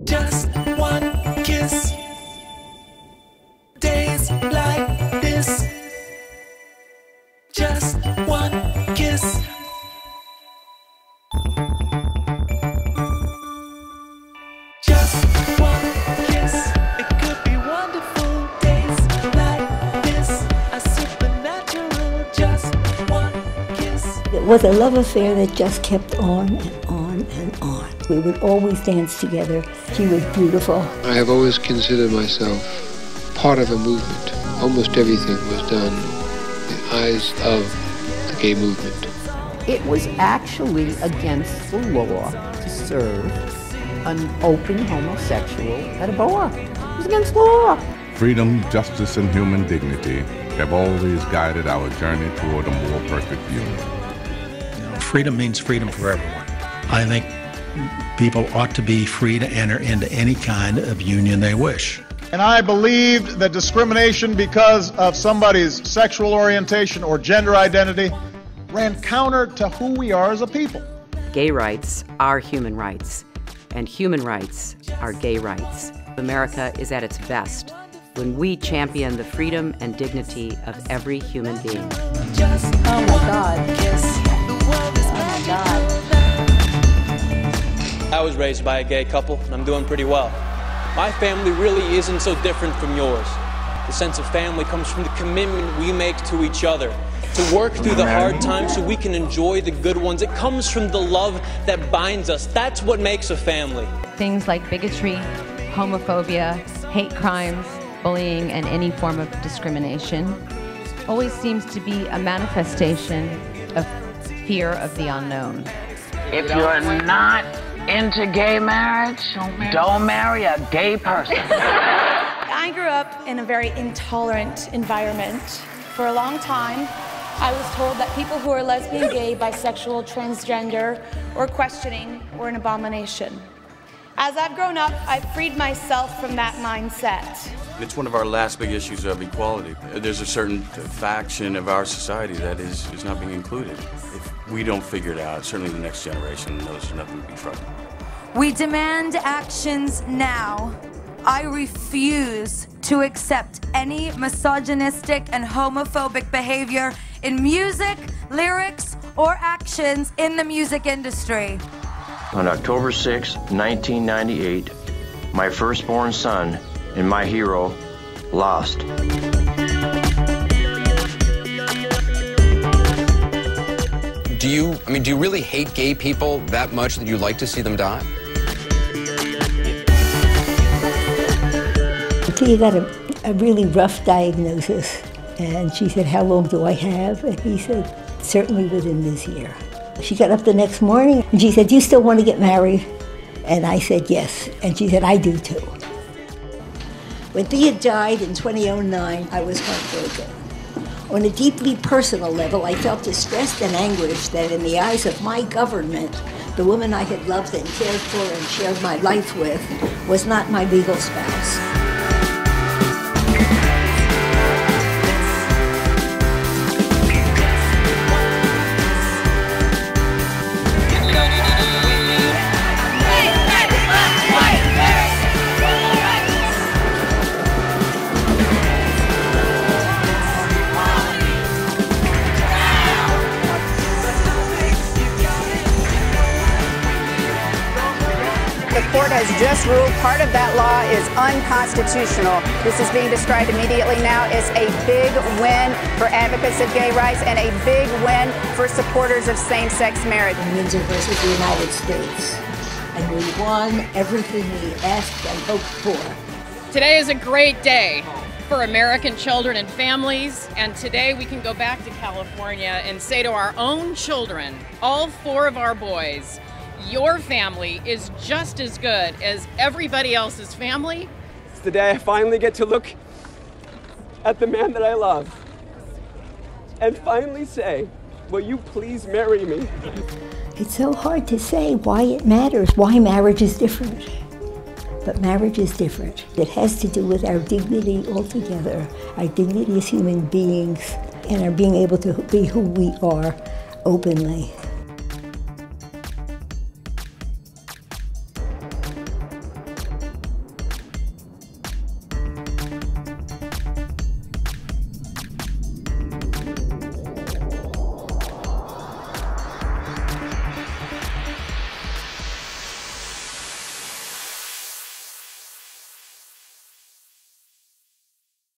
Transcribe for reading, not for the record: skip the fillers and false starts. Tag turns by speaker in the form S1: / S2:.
S1: Just one kiss. Days like this. Just one kiss. Just one kiss. It could be wonderful days like this. A supernatural just one kiss.
S2: It was a love affair that just kept on and on and on. We would always dance together. She was beautiful.
S3: I have always considered myself part of a movement. Almost everything was done in the eyes of the gay movement.
S4: It was actually against the law to serve an open homosexual at a bar. It was against the law.
S5: Freedom, justice, and human dignity have always guided our journey toward a more perfect union.
S6: Freedom means freedom for everyone. I think people ought to be free to enter into any kind of union they wish.
S7: And I believed that discrimination because of somebody's sexual orientation or gender identity ran counter to who we are as a people.
S8: Gay rights are human rights, and human rights are gay rights. America is at its best when we champion the freedom and dignity of every human being.
S9: Oh my God. Oh my God.
S10: I was raised by a gay couple, and I'm doing pretty well. My family really isn't so different from yours. The sense of family comes from the commitment we make to each other, to work through the hard times so we can enjoy the good ones. It comes from the love that binds us. That's what makes a family.
S11: Things like bigotry, homophobia, hate crimes, bullying, and any form of discrimination always seems to be a manifestation of fear of the unknown.
S12: If you're not into gay marriage, don't marry a gay person.
S9: I grew up in a very intolerant environment. For a long time, I was told that people who are lesbian, gay, bisexual, transgender, or questioning were an abomination. As I've grown up, I've freed myself from that mindset.
S13: It's one of our last big issues of equality. There's a certain faction of our society that is not being included. If we don't figure it out, certainly the next generation knows there's nothing to be trouble.
S14: We demand actions now. I refuse to accept any misogynistic and homophobic behavior in music, lyrics, or actions in the music industry.
S15: On October 6, 1998, my firstborn son and my hero lost.
S16: Do you really hate gay people that much that you'd like to see them die?
S2: He got a really rough diagnosis, and she said, "How long do I have?" And he said, "Certainly within this year." She got up the next morning and she said, "Do you still want to get married?" And I said, "Yes." And she said, "I do too." When Thea died in 2009, I was heartbroken. On a deeply personal level, I felt distressed and anguished that in the eyes of my government, the woman I had loved and cared for and shared my life with was not my legal spouse.
S17: The court has just ruled part of that law is unconstitutional. This is being described immediately now as a big win for advocates of gay rights and a big win for supporters of same-sex marriage.
S2: Windsor versus the United States. And we won everything we asked and hoped for.
S18: Today is a great day for American children and families, and today we can go back to California and say to our own children, all 4 of our boys, your family is just as good as everybody else's family.
S19: It's the day I finally get to look at the man that I love and finally say, will you please marry me?
S2: It's so hard to say why it matters, why marriage is different. But marriage is different. It has to do with our dignity altogether, our dignity as human beings, and our being able to be who we are openly.